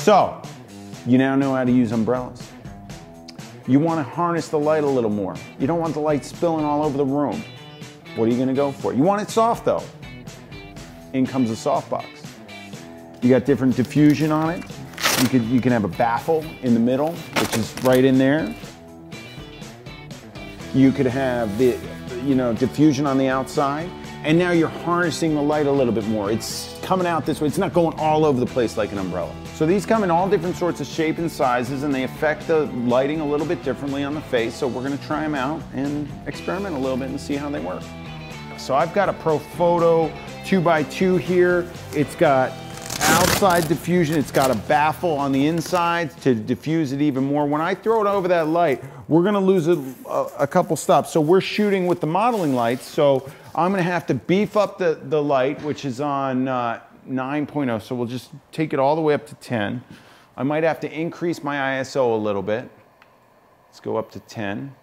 So, you now know how to use umbrellas. You want to harness the light a little more. You don't want the light spilling all over the room. What are you going to go for? You want it soft though. In comes a softbox. You got different diffusion on it. You can have a baffle in the middle, which is right in there. You could have the, diffusion on the outside. And now you're harnessing the light a little bit more. It's coming out this way. It's not going all over the place like an umbrella. So these come in all different sorts of shape and sizes, and they affect the lighting a little bit differently on the face. So we're gonna try them out and experiment a little bit and see how they work. So I've got a Profoto 2x2 here. It's got outside diffusion. It's got a baffle on the inside to diffuse it even more. When I throw it over that light, we're gonna lose a couple stops. So we're shooting with the modeling lights. So I'm gonna have to beef up the light, which is on 9.0. So we'll just take it all the way up to 10. I might have to increase my ISO a little bit. Let's go up to 10.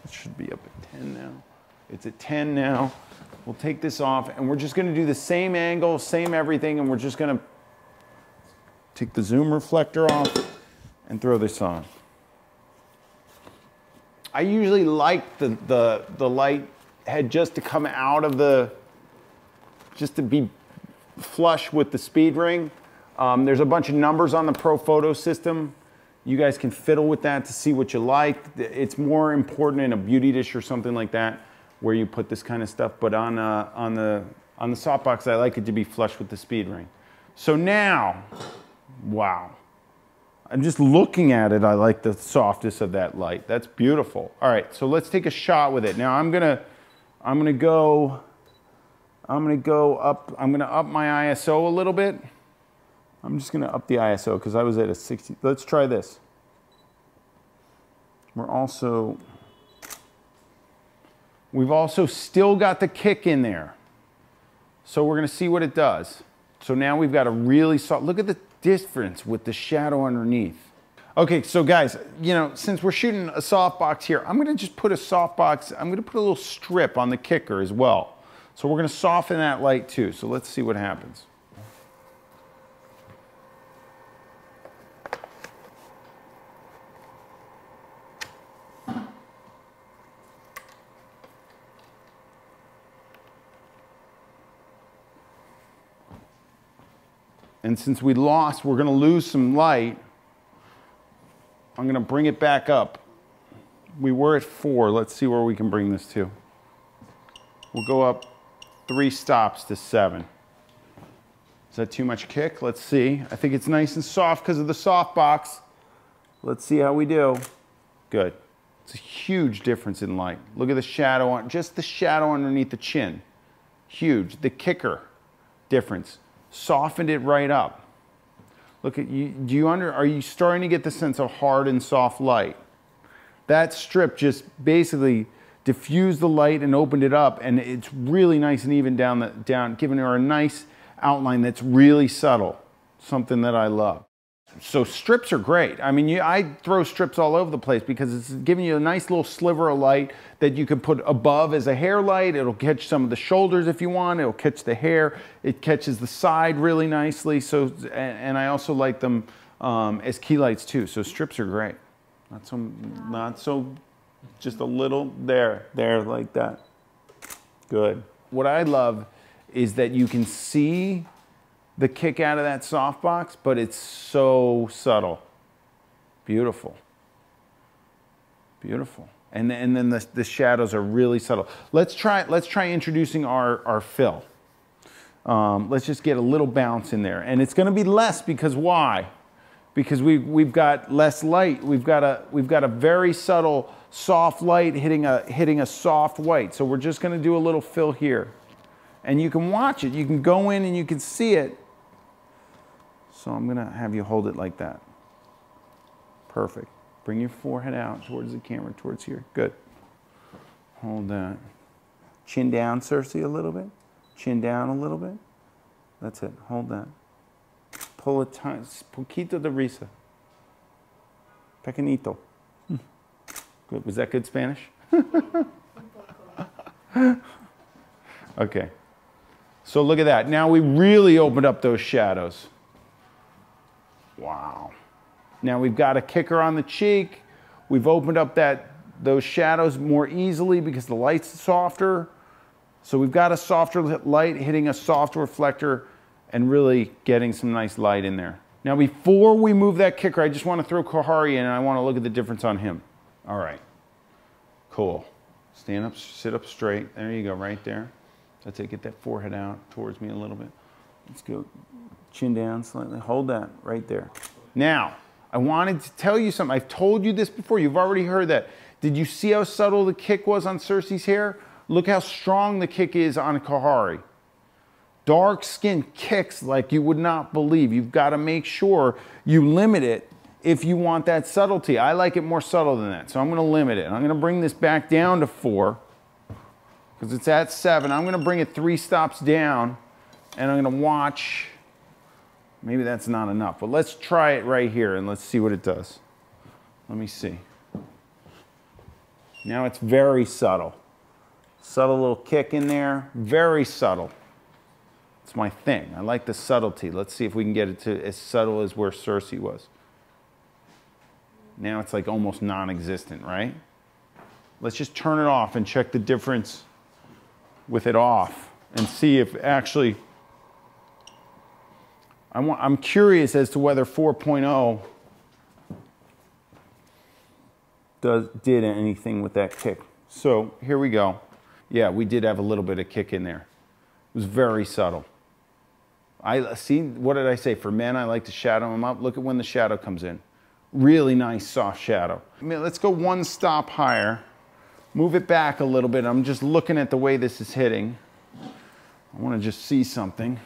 It should be up at 10 now. It's at 10 now. We'll take this off and we're just gonna do the same angle, same everything, and we're just gonna take the zoom reflector off and throw this on. I usually like the light head just to come out of just to be flush with the speed ring. There's a bunch of numbers on the Profoto system. You guys can fiddle with that to see what you like. It's more important in a beauty dish or something like that where you put this kind of stuff, but on the softbox, I like it to be flush with the speed ring. So now, wow. I'm just looking at it, I like the softness of that light. That's beautiful. All right, so let's take a shot with it. Now I'm gonna up my ISO a little bit. I'm just gonna up the ISO because I was at a 60. Let's try this. We've also still got the kick in there. So we're gonna see what it does. So now we've got a really soft, look at the difference with the shadow underneath. Okay, so guys, since we're shooting a softbox here, I'm gonna just put a softbox, I'm gonna put a little strip on the kicker as well. So we're gonna soften that light too. So let's see what happens. And since we're gonna lose some light, I'm gonna bring it back up. We were at 4, let's see where we can bring this to. We'll go up 3 stops to 7. Is that too much kick? Let's see. I think it's nice and soft because of the softbox. Let's see how we do. Good. It's a huge difference in light. Look at the shadow, just the shadow underneath the chin. Huge. The kicker difference. Softened it right up. Look at you. Are you starting to get the sense of hard and soft light? That strip just basically diffused the light and opened it up, and it's really nice and even down, giving her a nice outline that's really subtle. Something that I love. So strips are great. I mean, I throw strips all over the place because it's giving you a nice little sliver of light that you can put above as a hair light. It'll catch some of the shoulders if you want. It'll catch the hair. It catches the side really nicely. So, and I also like them as key lights too. So strips are great. Not so, just a little there like that. Good. What I love is that you can see the kick out of that softbox, but it's so subtle. Beautiful. Beautiful. And then the shadows are really subtle. Let's try introducing our fill. Let's just get a little bounce in there. And it's gonna be less because why? Because we've got less light. We've got a very subtle soft light hitting a soft white. So we're just gonna do a little fill here. And you can watch it. You can go in and you can see it. So I'm gonna have you hold it like that. Perfect. Bring your forehead out towards the camera, towards here. Good. Hold that. Chin down, Cersei, a little bit. Chin down a little bit. That's it. Hold that. Pull it tight. Poquito de risa. Pequeñito. Good. Was that good Spanish? Okay. So look at that. Now we really opened up those shadows. Wow. Now we've got a kicker on the cheek. We've opened up those shadows more easily because the light's softer. So we've got a softer light hitting a soft reflector and really getting some nice light in there. Now before we move that kicker, I just want to throw Kahari in and I want to look at the difference on him. All right, cool. Stand up, sit up straight. There you go, right there. That's it, get that forehead out towards me a little bit. Let's go chin down slightly. Hold that right there. Now, I wanted to tell you something. I've told you this before. You've already heard that. Did you see how subtle the kick was on Cersei's hair? Look how strong the kick is on Kahari. Dark skin kicks like you would not believe. You've got to make sure you limit it if you want that subtlety. I like it more subtle than that, so I'm going to limit it. I'm going to bring this back down to 4 because it's at 7. I'm going to bring it 3 stops down, and I'm going to watch. Maybe that's not enough, but let's try it right here and let's see what it does. Let me see. Now it's very subtle. Subtle little kick in there, very subtle. It's my thing. I like the subtlety. Let's see if we can get it to as subtle as where Cersei was. Now it's like almost non-existent, right? Let's just turn it off and check the difference with it off and see if actually, I'm curious as to whether 4.0 did anything with that kick. So here we go. Yeah, we did have a little bit of kick in there. It was very subtle. See, what did I say? For men, I like to shadow them up. Look at when the shadow comes in. Really nice, soft shadow. I mean, let's go 1 stop higher. Move it back a little bit. I'm just looking at the way this is hitting. I want to just see something.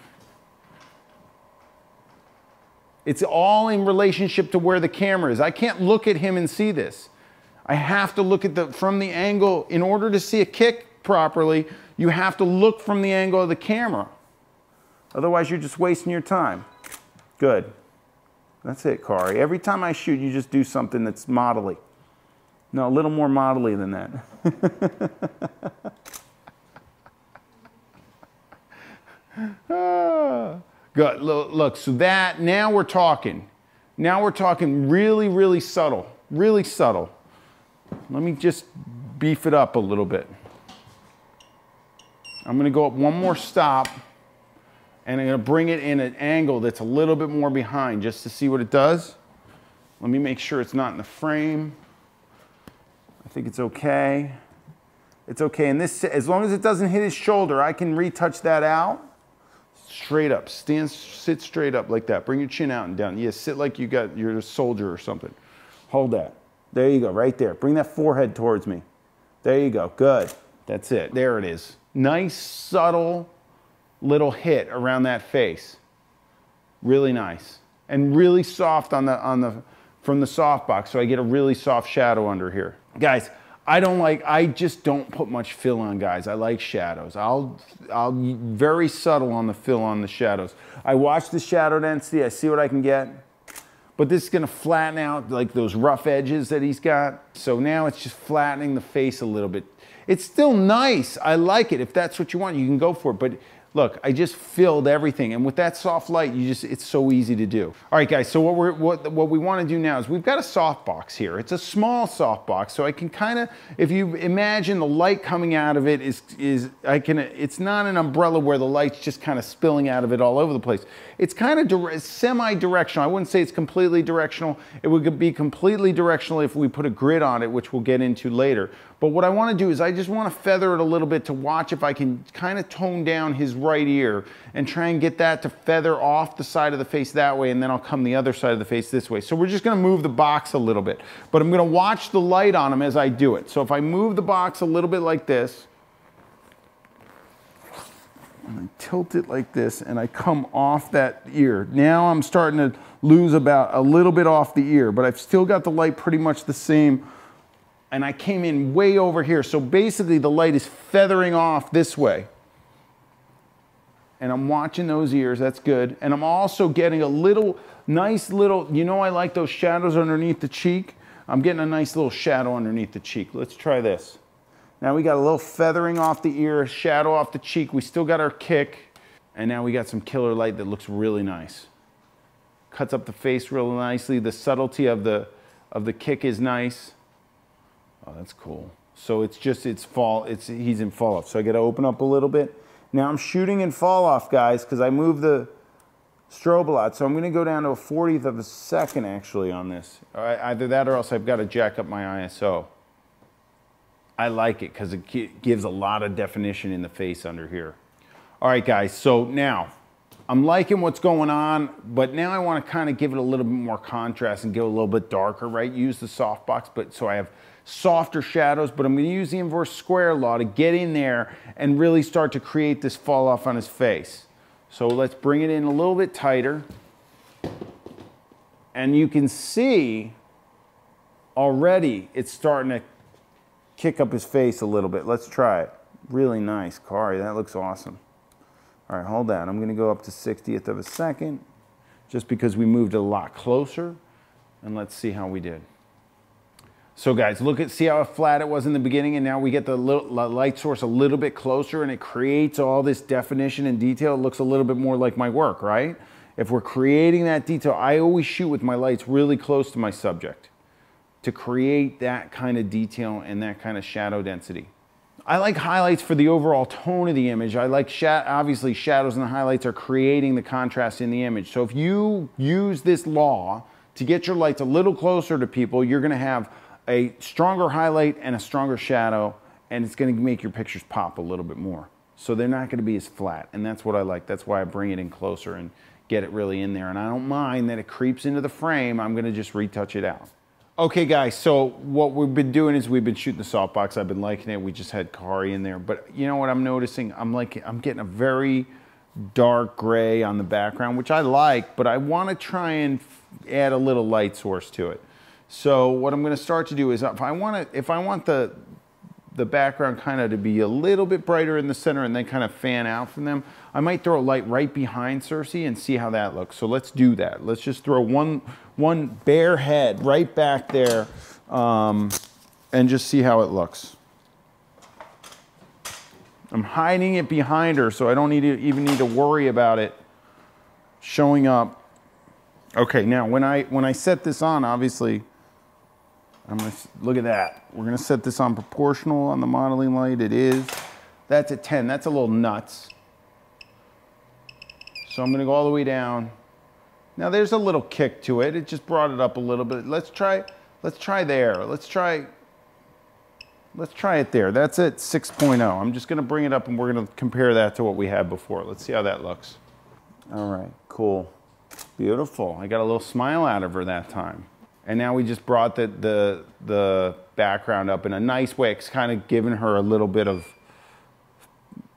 It's all in relationship to where the camera is. I can't look at him and see this. I have to look at from the angle. In order to see a kick properly, you have to look from the angle of the camera. Otherwise, you're just wasting your time. Good. That's it, Kari. Every time I shoot, you just do something that's modelly. No, a little more modelly than that. Good. Look, so that, now we're talking. Now we're talking really, really subtle. Really subtle. Let me just beef it up a little bit. I'm going to go up 1 more stop. And I'm going to bring it in an angle that's a little bit more behind just to see what it does. Let me make sure it's not in the frame. I think it's okay. It's okay. And this, as long as it doesn't hit his shoulder, I can retouch that out. Straight up. Sit straight up like that. Bring your chin out and down. Yeah, sit like you're a soldier or something. Hold that. There you go, right there. Bring that forehead towards me. There you go. Good. That's it. There it is. Nice, subtle little hit around that face. Really nice. And really soft from the softbox, so I get a really soft shadow under here. Guys, I just don't put much fill on, guys. I like shadows. I'll very subtle on the fill on the shadows. I watch the shadow density, I see what I can get. But this is gonna flatten out like those rough edges that he's got. So now it's just flattening the face a little bit. It's still nice, I like it. If that's what you want, you can go for it. But look, I just filled everything, and with that soft light, it's so easy to do. All right, guys, so what we want to do now is we've got a softbox here. It's a small softbox, so I can kind of, if you imagine the light coming out of it it's not an umbrella where the light's just kind of spilling out of it all over the place. It's kind of semi-directional. I wouldn't say it's completely directional. It would be completely directional if we put a grid on it, which we'll get into later. But what I want to do is I just want to feather it a little bit to watch if I can kind of tone down his right ear and try and get that to feather off the side of the face that way, and then I'll come the other side of the face this way. So we're just going to move the box a little bit, but I'm going to watch the light on him as I do it. So if I move the box a little bit like this, and I tilt it like this, and I come off that ear. Now I'm starting to lose about a little bit off the ear, but I've still got the light pretty much the same. And I came in way over here. So basically the light is feathering off this way. And I'm watching those ears, that's good. And I'm also getting a nice little, you know I like those shadows underneath the cheek? I'm getting a nice little shadow underneath the cheek. Let's try this. Now we got a little feathering off the ear, shadow off the cheek. We still got our kick. And now we got some killer light that looks really nice. Cuts up the face real nicely. The subtlety of the kick is nice. Oh, that's cool. So it's he's in fall off. So I got to open up a little bit. Now I'm shooting in fall off, guys, because I moved the strobe a lot. So I'm going to go down to a 40th of a second actually on this. All right, either that or else I've got to jack up my ISO. I like it because it gives a lot of definition in the face under here. All right, guys, so now I'm liking what's going on, but now I want to kind of give it a little bit more contrast and go a little bit darker, right? Use the softbox, but so I have softer shadows, but I'm going to use the inverse square law to get in there and really start to create this fall off on his face. So let's bring it in a little bit tighter. And you can see already it's starting to kick up his face a little bit. Let's try it. Really nice, Kari. That looks awesome. All right, hold that. I'm going to go up to 60th of a second just because we moved a lot closer. And let's see how we did. So guys, see how flat it was in the beginning, and now we get the light source a little bit closer and it creates all this definition and detail. It looks a little bit more like my work, right? If we're creating that detail, I always shoot with my lights really close to my subject to create that kind of detail and that kind of shadow density. I like highlights for the overall tone of the image. I like, obviously, shadows and the highlights are creating the contrast in the image. So if you use this law to get your lights a little closer to people, you're gonna have a stronger highlight and a stronger shadow, and it's going to make your pictures pop a little bit more. So they're not going to be as flat, and that's what I like. That's why I bring it in closer and get it really in there. And I don't mind that it creeps into the frame. I'm going to just retouch it out. Okay, guys, so what we've been doing is we've been shooting the softbox. I've been liking it. We just had Kari in there. But you know what I'm noticing? I'm getting a very dark gray on the background, which I like, but I want to try and add a little light source to it. So what I'm going to start to do is if I want the background kind of to be a little bit brighter in the center and then kind of fan out from them, I might throw a light right behind Cersei and see how that looks. So let's do that. Let's just throw one bare head right back there and just see how it looks. I'm hiding it behind her so I don't even need to worry about it showing up. Okay, now when I set this on, obviously, look at that. We're gonna set this on proportional on the modeling light. It is. That's at 10. That's a little nuts. So I'm gonna go all the way down. Now there's a little kick to it. It just brought it up a little bit. Let's try there. Let's try it there. That's at 6.0. I'm just gonna bring it up and we're gonna compare that to what we had before. Let's see how that looks. All right, cool. Beautiful. I got a little smile out of her that time. And now we just brought the background up in a nice way. It's kind of giving her a little bit of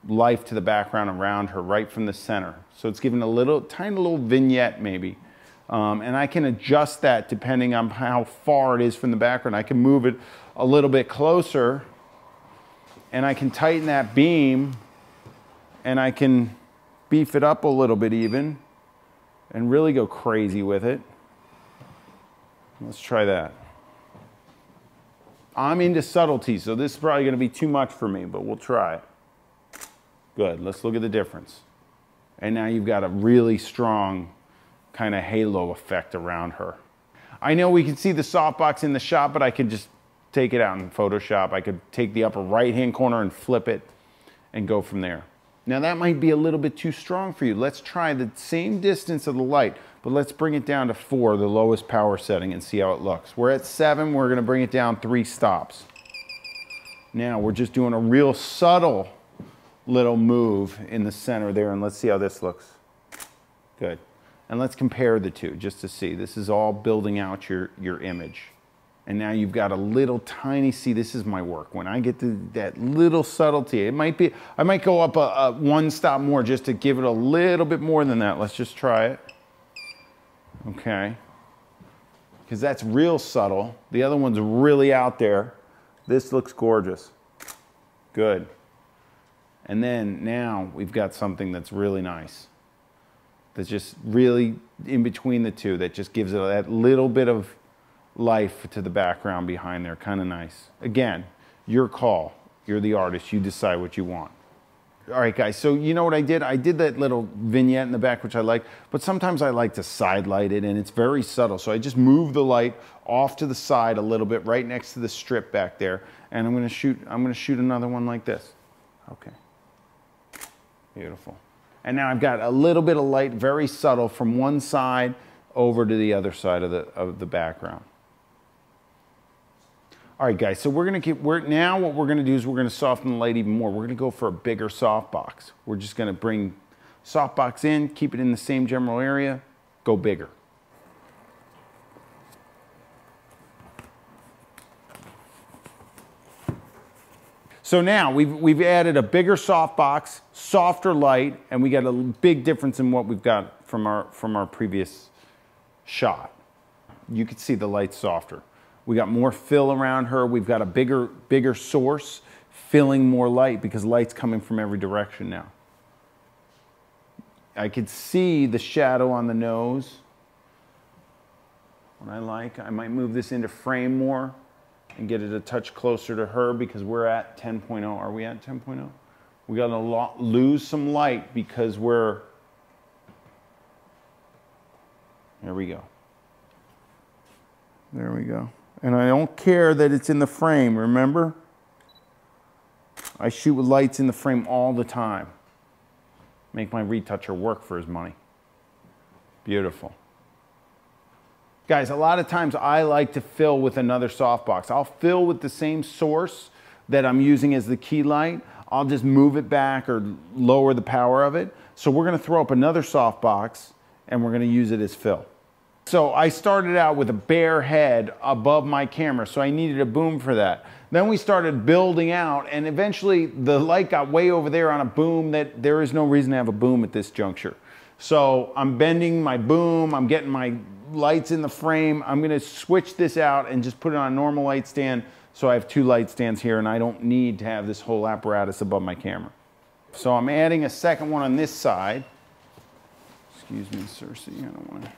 life to the background around her right from the center. So it's giving a tiny little vignette maybe. And I can adjust that depending on how far it is from the background. I can move it a little bit closer and I can tighten that beam and I can beef it up a little bit even and really go crazy with it. Let's try that. I'm into subtlety, so this is probably going to be too much for me, but we'll try it. Good. Let's look at the difference. And now you've got a really strong kind of halo effect around her. I know we can see the softbox in the shot, but I could just take it out in Photoshop. I could take the upper right-hand corner and flip it and go from there. Now that might be a little bit too strong for you. Let's try the same distance of the light, but let's bring it down to 4, the lowest power setting, and see how it looks. We're at 7, we're gonna bring it down 3 stops. Now we're just doing a real subtle little move in the center there, and let's see how this looks. Good. And let's compare the two just to see. This is all building out your image. And now you've got a little tiny, see, this is my work. When I get to that little subtlety, I might go up a 1 stop more just to give it a little bit more than that. Let's just try it. Okay. Because that's real subtle. The other one's really out there. This looks gorgeous. Good. And then now we've got something that's really nice. That's just really in between the two, that just gives it that little bit of life to the background behind there, kind of nice. Again, your call. You're the artist. You decide what you want. All right, guys, so you know what I did? I did that little vignette in the back, which I like, but sometimes I like to side light it, and it's very subtle. So I just move the light off to the side a little bit, right next to the strip back there, and I'm gonna shoot another one like this. Okay, beautiful. And now I've got a little bit of light, very subtle, from one side over to the other side of the background. All right, guys, so now what we're gonna do is we're gonna soften the light even more. We're gonna go for a bigger softbox. We're just gonna bring softbox in, keep it in the same general area, go bigger. So now we've added a bigger softbox, softer light, and we got a big difference in what we've got from our previous shot. You can see the light's softer. We got more fill around her. We've got a bigger source filling more light because light's coming from every direction now. I could see the shadow on the nose. What I might move this into frame more and get it a touch closer to her because we're at 10.0. Are we at 10.0? We got to lose some light because there we go. There we go. And I don't care that it's in the frame, remember? I shoot with lights in the frame all the time. Make my retoucher work for his money. Beautiful. Guys, a lot of times I like to fill with another softbox. I'll fill with the same source that I'm using as the key light. I'll just move it back or lower the power of it. So we're gonna throw up another softbox and we're gonna use it as fill. So I started out with a bare head above my camera, so I needed a boom for that. Then we started building out, and eventually the light got way over there on a boom that there is no reason to have a boom at this juncture. So I'm bending my boom, I'm getting my lights in the frame. I'm gonna switch this out and just put it on a normal light stand so I have two light stands here and I don't need to have this whole apparatus above my camera. So I'm adding a second one on this side. Excuse me, Cersei, I don't wanna.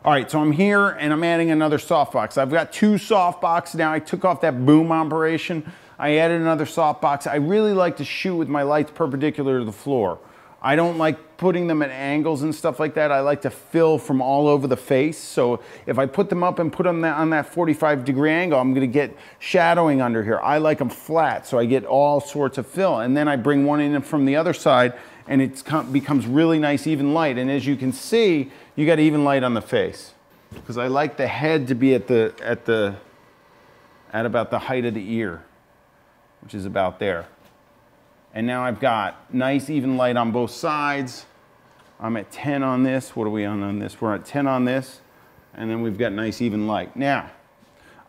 All right, so I'm here and I'm adding another softbox. I've got two softboxes now. I took off that boom operation. I added another softbox. I really like to shoot with my lights perpendicular to the floor. I don't like putting them at angles and stuff like that. I like to fill from all over the face. So if I put them up and put them on that 45-degree angle, I'm gonna get shadowing under here. I like them flat, so I get all sorts of fill. And then I bring one in from the other side and it becomes really nice even light. And as you can see, you got even light on the face. Because I like the head to be at about the height of the ear, which is about there. And now I've got nice even light on both sides. I'm at 10 on this. What are we on this? We're at 10 on this. And then we've got nice even light. Now,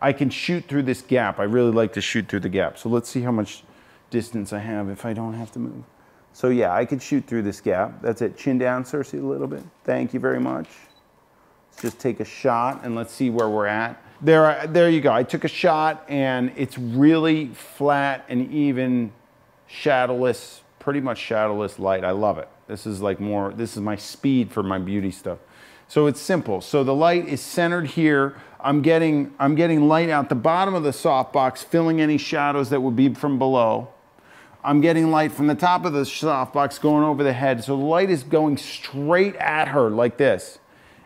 I can shoot through this gap. I really like to shoot through the gap. So let's see how much distance I have if I don't have to move. So yeah, I could shoot through this gap. That's it. Chin down, Cersei, a little bit. Thank you very much. Let's just take a shot and let's see where we're at. There you go. I took a shot and it's really flat and even shadowless, pretty much shadowless light. I love it. This is like this is my speed for my beauty stuff. So it's simple. So the light is centered here. I'm getting light out the bottom of the softbox, filling any shadows that would be from below. I'm getting light from the top of the softbox going over the head. So the light is going straight at her like this.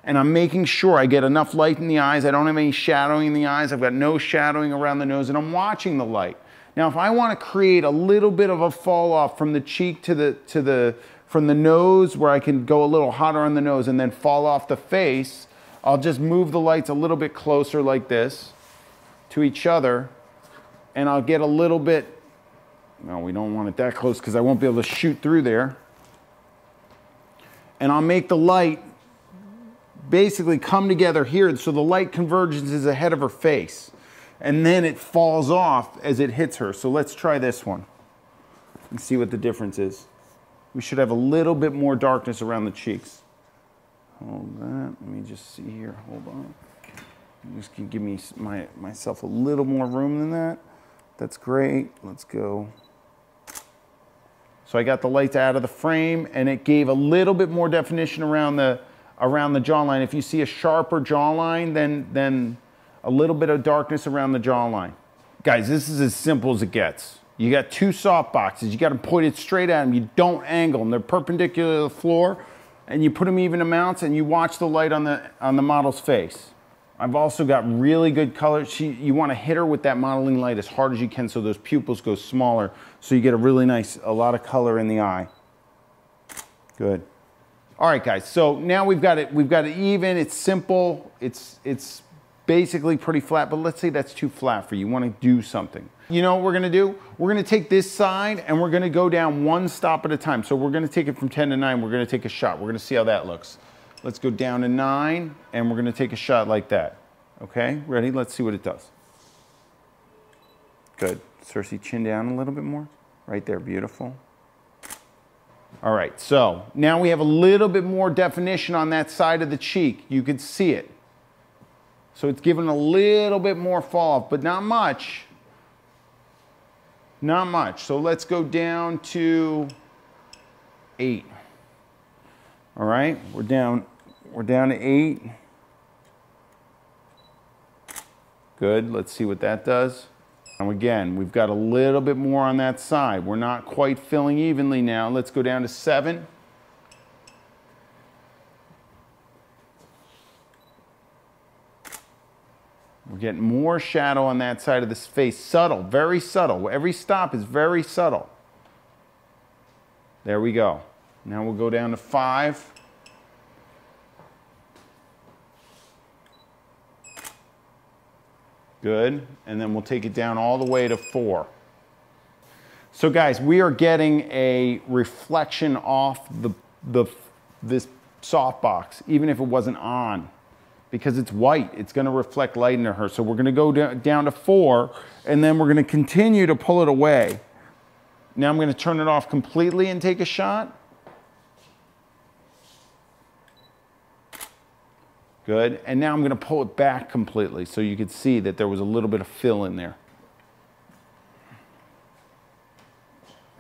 And I'm making sure I get enough light in the eyes. I don't have any shadowing in the eyes. I've got no shadowing around the nose and I'm watching the light. Now, if I want to create a little bit of a fall off from the cheek from the nose where I can go a little hotter on the nose and then fall off the face, I'll just move the lights a little bit closer like this to each other and I'll get a little bit. No, we don't want it that close because I won't be able to shoot through there. And I'll make the light basically come together here so the light convergence is ahead of her face. And then it falls off as it hits her. So let's try this one and see what the difference is. We should have a little bit more darkness around the cheeks. Hold that. Let me just see here. Hold on. Just give me myself a little more room than that. That's great. Let's go. So I got the lights out of the frame and it gave a little bit more definition around the jawline. If you see a sharper jawline, then a little bit of darkness around the jawline. Guys, this is as simple as it gets. You got two soft boxes. You got them pointed straight at them. You don't angle them. They're perpendicular to the floor, and you put them even amounts, and you watch the light on the model's face. I've also got really good color. You want to hit her with that modeling light as hard as you can so those pupils go smaller, so you get a really nice, a lot of color in the eye. Good. All right, guys. So now we've got it even. It's simple. It's basically pretty flat, but let's say that's too flat for you. You want to do something. You know what we're gonna do? We're gonna take this side and we're gonna go down one stop at a time. So we're gonna take it from 10 to 9. We're gonna take a shot. We're gonna see how that looks. Let's go down to 9 and we're gonna take a shot like that. Okay, ready? Let's see what it does. Good. Cersei, chin down a little bit more. Right there, beautiful. All right, so now we have a little bit more definition on that side of the cheek. You can see it. So it's giving a little bit more fall off, but not much. Not much. So let's go down to 8. All right, we're down to 8. Good, let's see what that does. And again, we've got a little bit more on that side. We're not quite filling evenly now. Let's go down to 7. We're getting more shadow on that side of this face. Subtle, very subtle. Every stop is very subtle. There we go. Now we'll go down to 5. Good. And then we'll take it down all the way to 4. So guys, we are getting a reflection off this softbox, even if it wasn't on. Because it's white, it's gonna reflect light into her. So we're gonna go down to 4, and then we're gonna continue to pull it away. Now I'm gonna turn it off completely and take a shot. Good, and now I'm gonna pull it back completely so you could see that there was a little bit of fill in there.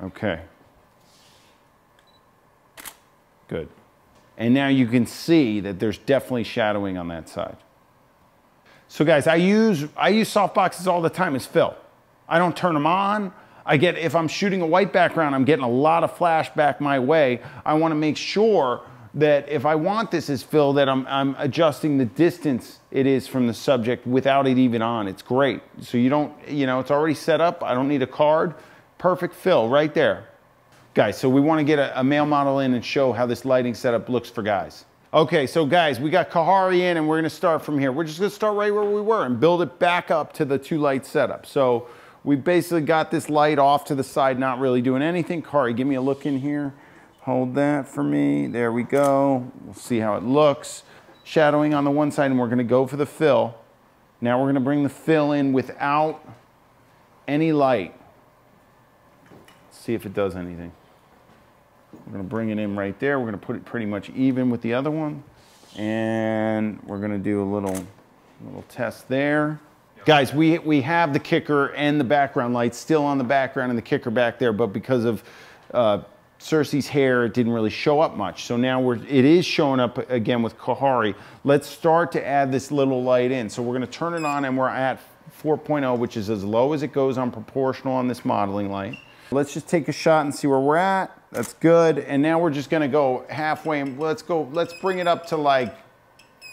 Okay. Good. And now you can see that there's definitely shadowing on that side. So guys, I use softboxes all the time as fill. I don't turn them on. If I'm shooting a white background, I'm getting a lot of flash back my way. I want to make sure that if I want this as fill, that I'm adjusting the distance it is from the subject without it even on. It's great. So you don't, it's already set up. I don't need a card. Perfect fill right there. Guys, so we want to get a male model in and show how this lighting setup looks for guys. Okay, so guys, we got Kahari in and we're going to start from here. We're just going to start right where we were and build it back up to the 2-light setup. So we basically got this light off to the side, not really doing anything. Kahari, give me a look in here. Hold that for me. There we go. We'll see how it looks. Shadowing on the one side, and we're going to go for the fill. Now we're going to bring the fill in without any light. Let's see if it does anything. We're going to bring it in right there. We're going to put it pretty much even with the other one. And we're going to do a little test there. Guys, we have the kicker and the background light still on the background and the kicker back there, but because of Cersei's hair, it didn't really show up much. So now it is showing up again with Kahari. Let's start to add this little light in. So we're going to turn it on and we're at 4.0, which is as low as it goes on proportional on this modeling light. Let's just take a shot and see where we're at. That's good. And now we're just gonna go halfway and let's bring it up to like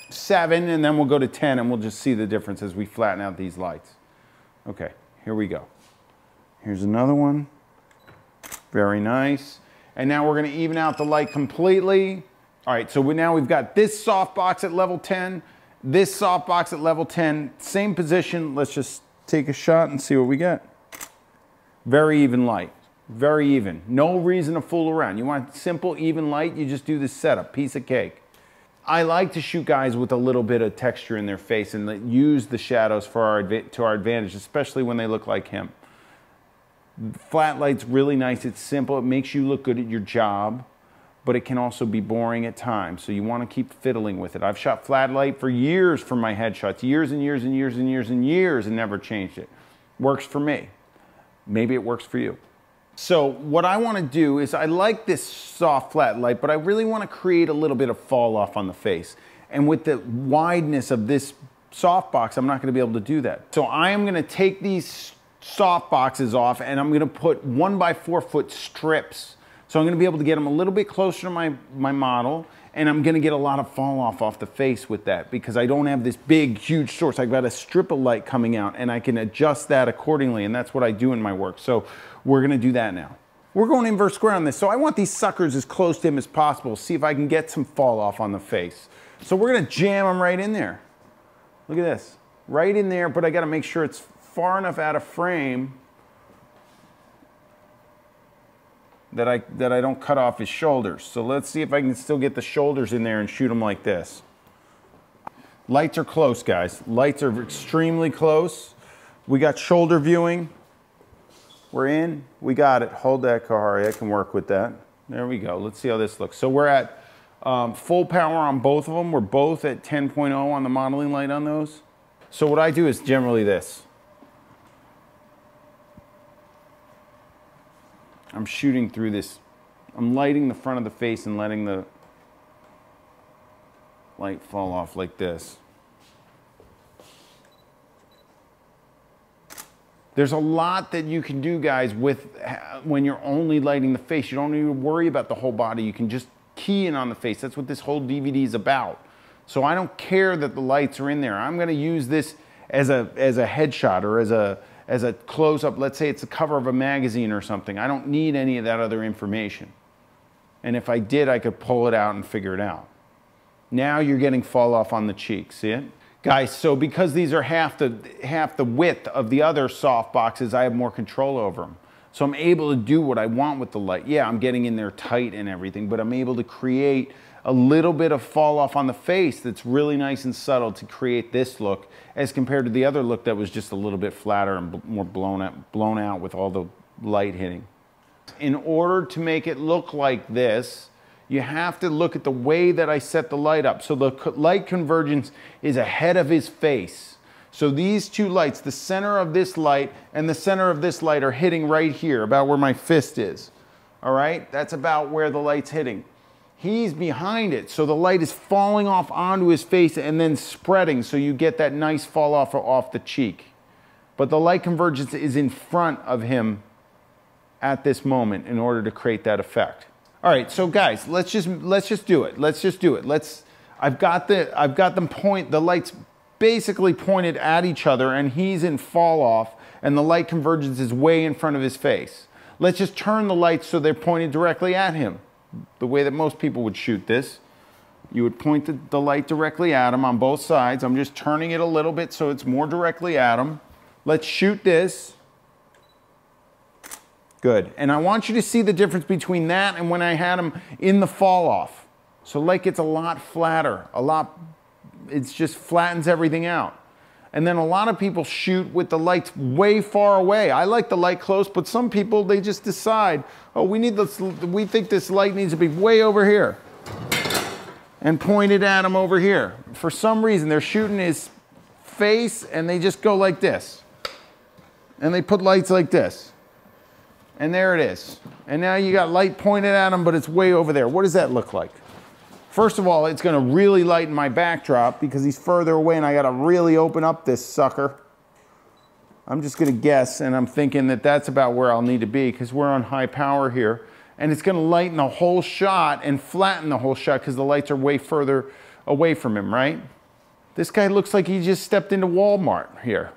7 and then we'll go to 10 and we'll just see the difference as we flatten out these lights. Okay, here we go. Here's another one. Very nice. And now we're gonna even out the light completely. All right, so now we've got this softbox at level 10, this softbox at level 10, same position. Let's just take a shot and see what we get. Very even light, very even. No reason to fool around. You want simple, even light, you just do this setup, piece of cake. I like to shoot guys with a little bit of texture in their face and use the shadows to our advantage, especially when they look like him. Flat light's really nice, it's simple, it makes you look good at your job, but it can also be boring at times, so you want to keep fiddling with it. I've shot flat light for years for my headshots, years and years and years and years and years, and never changed it. Works for me. Maybe it works for you. So what I want to do is I like this soft flat light, but I really want to create a little bit of fall off on the face. And with the wideness of this softbox, I'm not going to be able to do that. So I am going to take these soft boxes off, and I'm gonna put 1x4 foot strips. So I'm gonna be able to get them a little bit closer to my model, and I'm gonna get a lot of fall off the face with that because I don't have this big, huge source. I've got a strip of light coming out, and I can adjust that accordingly, and that's what I do in my work. So we're gonna do that now. We're going inverse square on this, so I want these suckers as close to him as possible, see if I can get some fall off on the face. So we're gonna jam them right in there. Look at this, right in there, but I gotta make sure it's far enough out of frame that I don't cut off his shoulders. So let's see if I can still get the shoulders in there and shoot them like this. Lights are close, guys. Lights are extremely close. We got shoulder viewing. We're in, we got it. Hold that, Kahari, I can work with that. There we go, let's see how this looks. So we're at full power on both of them. We're both at 10.0 on the modeling light on those. So what I do is generally this. I'm shooting through this. I'm lighting the front of the face and letting the light fall off like this. There's a lot that you can do, guys, with when you're only lighting the face. You don't need to worry about the whole body. You can just key in on the face. That's what this whole DVD is about. So I don't care that the lights are in there. I'm going to use this as a headshot or as a close-up. Let's say it's the cover of a magazine or something. I don't need any of that other information. And if I did, I could pull it out and figure it out. Now you're getting fall off on the cheek. See it? Guys, so because these are half the width of the other soft boxes, I have more control over them. So I'm able to do what I want with the light. Yeah, I'm getting in there tight and everything, but I'm able to create a little bit of fall off on the face that's really nice and subtle to create this look as compared to the other look that was just a little bit flatter and more blown out with all the light hitting. In order to make it look like this, you have to look at the way that I set the light up. So the light convergence is ahead of his face. So these two lights, the center of this light and the center of this light are hitting right here, about where my fist is. All right, that's about where the light's hitting. He's behind it, so the light is falling off onto his face and then spreading, so you get that nice fall off the cheek. But the light convergence is in front of him at this moment in order to create that effect. All right, so guys, let's just do it. Let's just do it. I've got them the lights basically pointed at each other, and he's in fall off, and the light convergence is way in front of his face. Let's just turn the lights so they're pointed directly at him. The way that most people would shoot this, you would point the light directly at him on both sides. I'm just turning it a little bit so it's more directly at him. Let's shoot this. Good. And I want you to see the difference between that and when I had him in the fall off. So light gets a lot flatter, it just flattens everything out. And then a lot of people shoot with the lights way far away. I like the light close, but some people, they just decide, oh, we think this light needs to be way over here and pointed at him over here. For some reason, they're shooting his face and they just go like this. And they put lights like this. And there it is. And now you got light pointed at him, but it's way over there. What does that look like? First of all, it's going to really lighten my backdrop because he's further away and I got to really open up this sucker. I'm just going to guess, and I'm thinking that that's about where I'll need to be because we're on high power here. And it's going to lighten the whole shot and flatten the whole shot because the lights are way further away from him, right? This guy looks like he just stepped into Walmart here.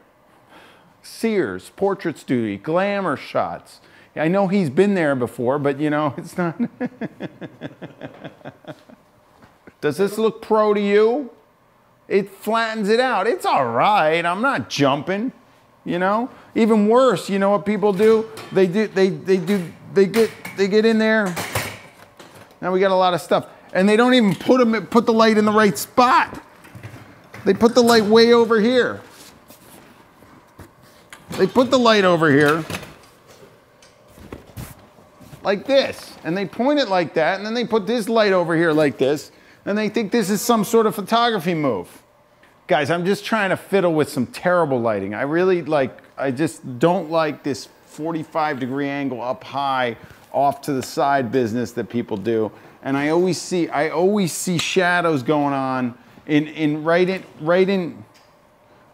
Sears, portrait studio, glamour shots. I know he's been there before, but you know, it's not. Does this look pro to you? It flattens it out. It's all right. I'm not jumping, you know? Even worse, you know what people do? They get in there. Now we got a lot of stuff. And they don't even put the light in the right spot. They put the light way over here. They put the light over here like this. And they point it like that. And then they put this light over here like this. And they think this is some sort of photography move. Guys, I'm just trying to fiddle with some terrible lighting. I just don't like this 45-degree angle up high, off to the side business that people do. And I always see shadows going on right in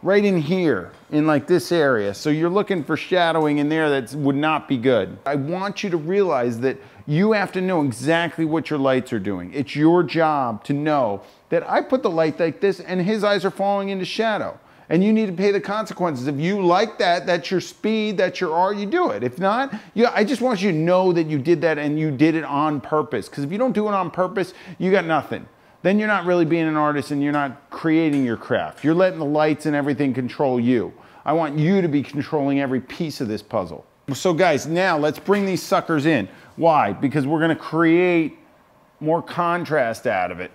right in here, in like this area. So you're looking for shadowing in there that would not be good. I want you to realize that you have to know exactly what your lights are doing. It's your job to know that I put the light like this and his eyes are falling into shadow. And you need to pay the consequences. If you like that, that's your speed, that's your art, you do it. If not, I just want you to know that you did that and you did it on purpose. Because if you don't do it on purpose, you got nothing. Then you're not really being an artist and you're not creating your craft. You're letting the lights and everything control you. I want you to be controlling every piece of this puzzle. So guys, now let's bring these suckers in. Why? Because we're gonna create more contrast out of it.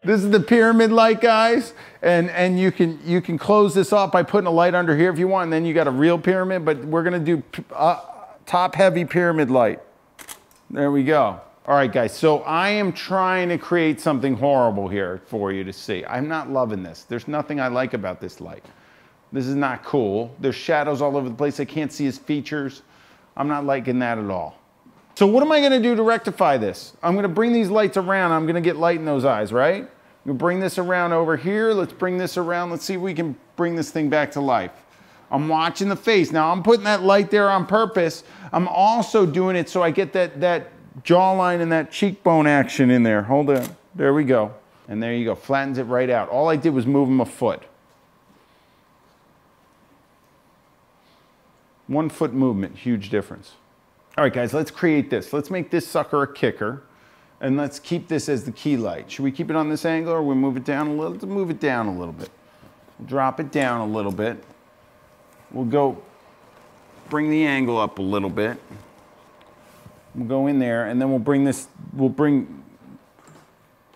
This is the pyramid light, guys, and you can close this off by putting a light under here if you want, and then you got a real pyramid, but we're gonna do top heavy pyramid light. There we go. All right, guys, so I am trying to create something horrible here for you to see. I'm not loving this. There's nothing I like about this light. This is not cool. There's shadows all over the place. I can't see his features. I'm not liking that at all. So what am I gonna do to rectify this? I'm gonna bring these lights around. I'm gonna get light in those eyes, right? I'm gonna bring this around over here. Let's bring this around. Let's see if we can bring this thing back to life. I'm watching the face. Now I'm putting that light there on purpose. I'm also doing it so I get that jawline and that cheekbone action in there. Hold on, there we go. And there you go, flattens it right out. All I did was move him a foot. 1 foot movement, huge difference. All right, guys, let's create this. Let's make this sucker a kicker, and let's keep this as the key light. Should we keep it on this angle, or we move it down a little? Let's move it down a little bit. Drop it down a little bit. We'll go bring the angle up a little bit. We'll go in there, and then we'll bring this. We'll bring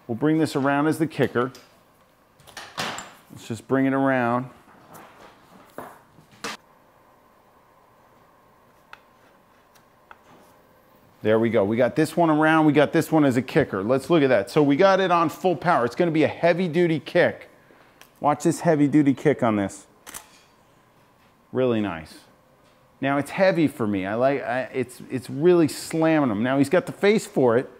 this around as the kicker. Let's just bring it around. There we go. We got this one around. We got this one as a kicker. Let's look at that. So we got it on full power. It's going to be a heavy-duty kick. Watch this heavy-duty kick on this. Really nice. Now it's heavy for me. It's really slamming him. Now he's got the face for it,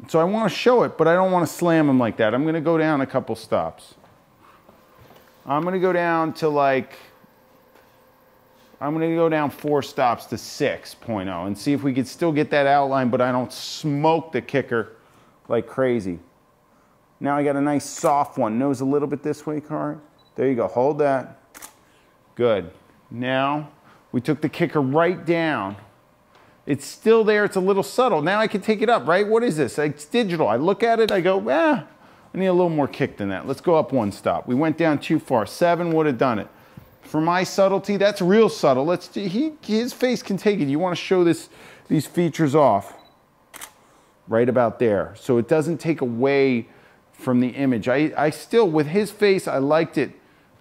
so I want to show it, but I don't want to slam him like that. I'm going to go down a couple stops. I'm going to go down to I'm going to go down 4 stops to 6.0 and see if we could still get that outline, but I don't smoke the kicker like crazy. Now I got a nice soft one. Nose a little bit this way, Kari. There you go. Hold that. Good. Now we took the kicker right down. It's still there. It's a little subtle. Now I can take it up, right? What is this? It's digital. I look at it. I go, I need a little more kick than that. Let's go up 1 stop. We went down too far. 7 would have done it. For my subtlety, that's real subtle. His face can take it. You want to show these features off right about there, so it doesn't take away from the image. I still, with his face, I liked it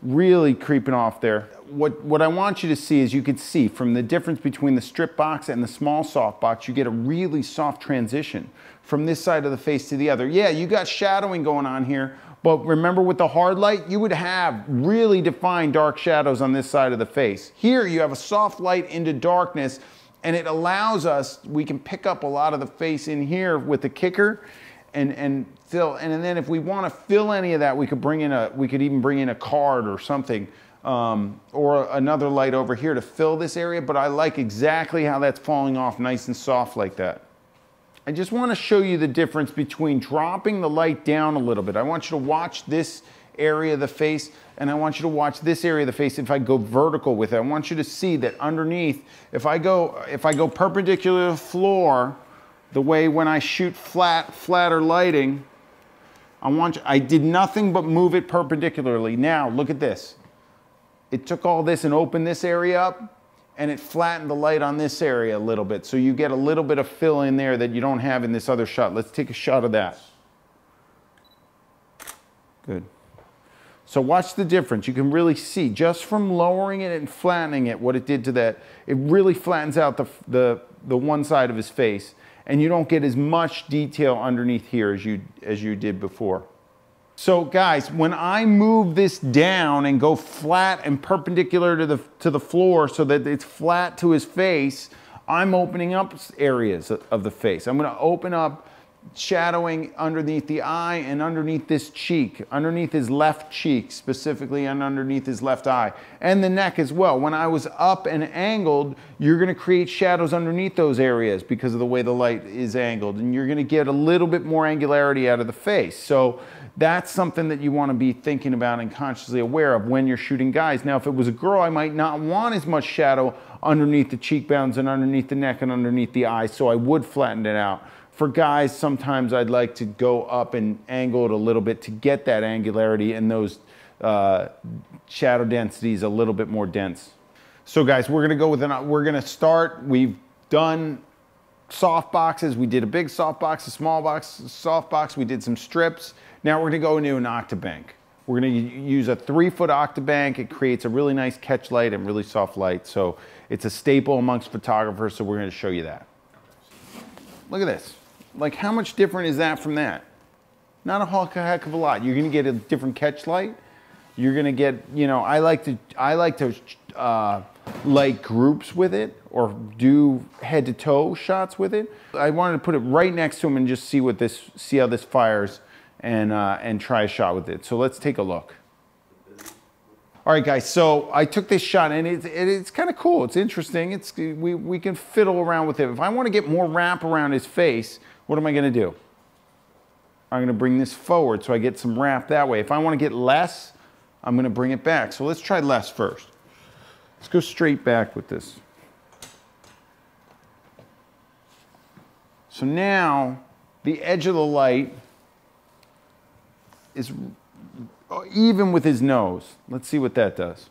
really creeping off there. What I want you to see is you can see from the difference between the strip box and the small soft box, you get a really soft transition from this side of the face to the other. Yeah, you got shadowing going on here, but remember with the hard light, you would have really defined dark shadows on this side of the face. Here you have a soft light into darkness, and it allows us, we can pick up a lot of the face in here with the kicker and fill, and then if we want to fill any of that, we could even bring in a card or something, or another light over here to fill this area, but I like exactly how that's falling off nice and soft like that. I just want to show you the difference between dropping the light down a little bit. I want you to watch this area of the face, and I want you to watch this area of the face if I go vertical with it. I want you to see that underneath, if I go perpendicular to the floor, the way when I shoot flatter lighting, I did nothing but move it perpendicularly. Now, look at this. It took all this and opened this area up, and it flattened the light on this area a little bit. So you get a little bit of fill in there that you don't have in this other shot. Let's take a shot of that. Good. So watch the difference. You can really see just from lowering it and flattening it what it did to that. It really flattens out the one side of his face, and you don't get as much detail underneath here as you did before. So guys, when I move this down and go flat and perpendicular to the floor so that it's flat to his face, I'm opening up areas of the face. I'm going to open up shadowing underneath the eye and underneath this cheek, underneath his left cheek specifically, and underneath his left eye, and the neck as well. When I was up and angled, you're going to create shadows underneath those areas because of the way the light is angled, and you're going to get a little bit more angularity out of the face. So that's something that you want to be thinking about and consciously aware of when you're shooting guys. Now, if it was a girl, I might not want as much shadow underneath the cheekbones and underneath the neck and underneath the eyes, so I would flatten it out. For guys, sometimes I'd like to go up and angle it a little bit to get that angularity and those shadow densities a little bit more dense. So guys, we're gonna start, we've done soft boxes. We did a big soft box, a small box, soft box. We did some strips. Now we're gonna go into an octabank. We're gonna use a 3-foot octabank. It creates a really nice catch light and really soft light. So it's a staple amongst photographers, so we're gonna show you that. Look at this. Like, how much different is that from that? Not a heck of a lot. You're gonna get a different catch light. You're gonna get, you know, I like to light groups with it or do head to toe shots with it. I wanted to put it right next to him and just see how this fires and try a shot with it. So let's take a look. All right, guys, so I took this shot and it's kind of cool. It's interesting. We can fiddle around with it. If I want to get more wrap around his face, what am I going to do? I'm going to bring this forward so I get some wrap that way. If I want to get less, I'm going to bring it back. So let's try less first. Let's go straight back with this. So now the edge of the light is even with his nose. Let's see what that does.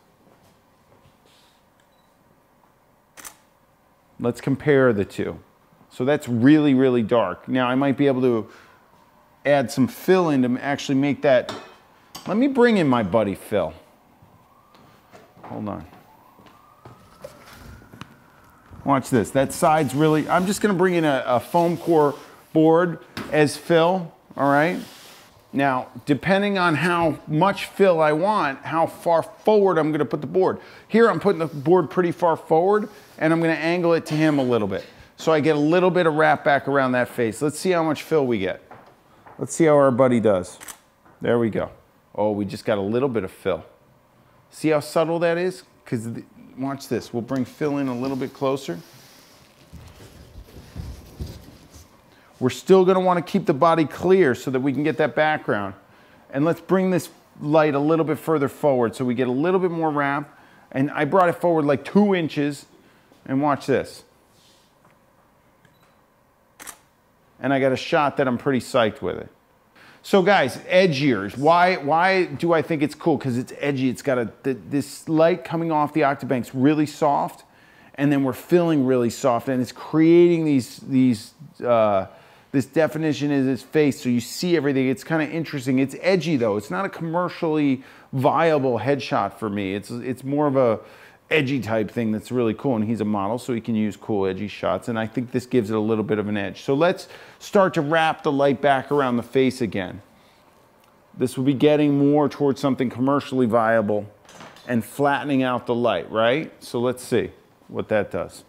Let's compare the two. So that's really, really dark. Now I might be able to add some fill in to actually make that. Let me bring in my buddy Phil. Hold on. Watch this. That side's really, I'm just gonna bring in a foam core board as fill, all right? Now, depending on how much fill I want, how far forward I'm gonna put the board. Here I'm putting the board pretty far forward and I'm gonna angle it to him a little bit. So I get a little bit of wrap back around that face. Let's see how much fill we get. Let's see how our buddy does. There we go. Oh, we just got a little bit of fill. See how subtle that is? Because watch this, we'll bring fill in a little bit closer. We're still gonna wanna keep the body clear so that we can get that background. And let's bring this light a little bit further forward so we get a little bit more wrap. And I brought it forward like 2 inches, and watch this. And I got a shot that I'm pretty psyched with it. So guys, edgier. Why do I think it's cool? Because it's edgy. It's got this light coming off the octabank's really soft, and then we're filling really soft, and it's creating this definition in his face, so you see everything. It's kind of interesting. It's edgy though. It's not a commercially viable headshot for me. It's more of a edgy type thing that's really cool, and he's a model, so he can use cool edgy shots, and I think this gives it a little bit of an edge. So let's start to wrap the light back around the face again. This will be getting more towards something commercially viable and flattening out the light, right? So let's see what that does.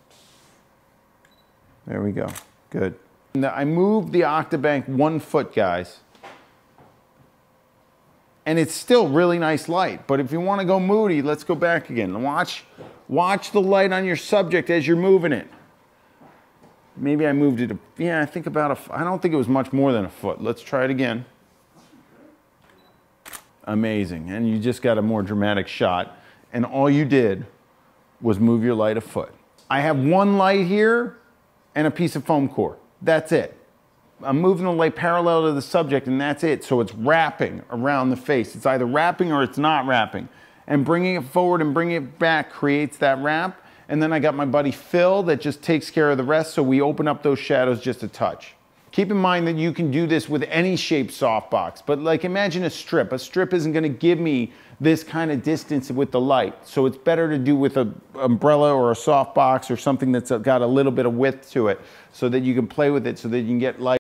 There we go. Good. Now I moved the octabank 1 foot, guys. And it's still really nice light. But if you want to go moody, let's go back again. Watch the light on your subject as you're moving it. Maybe I moved it, yeah, I think about I don't think it was much more than a foot. Let's try it again. Amazing. And you just got a more dramatic shot. And all you did was move your light a foot. I have 1 light here and a piece of foam core. That's it. I'm moving the light parallel to the subject, and that's it. So it's wrapping around the face. It's either wrapping or it's not wrapping. And bringing it forward and bringing it back creates that wrap. And then I got my buddy Phil that just takes care of the rest, so we open up those shadows just a touch. Keep in mind that you can do this with any shaped softbox, but like imagine a strip. A strip isn't gonna give me this kind of distance with the light. So it's better to do with an umbrella or a softbox or something that's got a little bit of width to it so that you can play with it so that you can get light.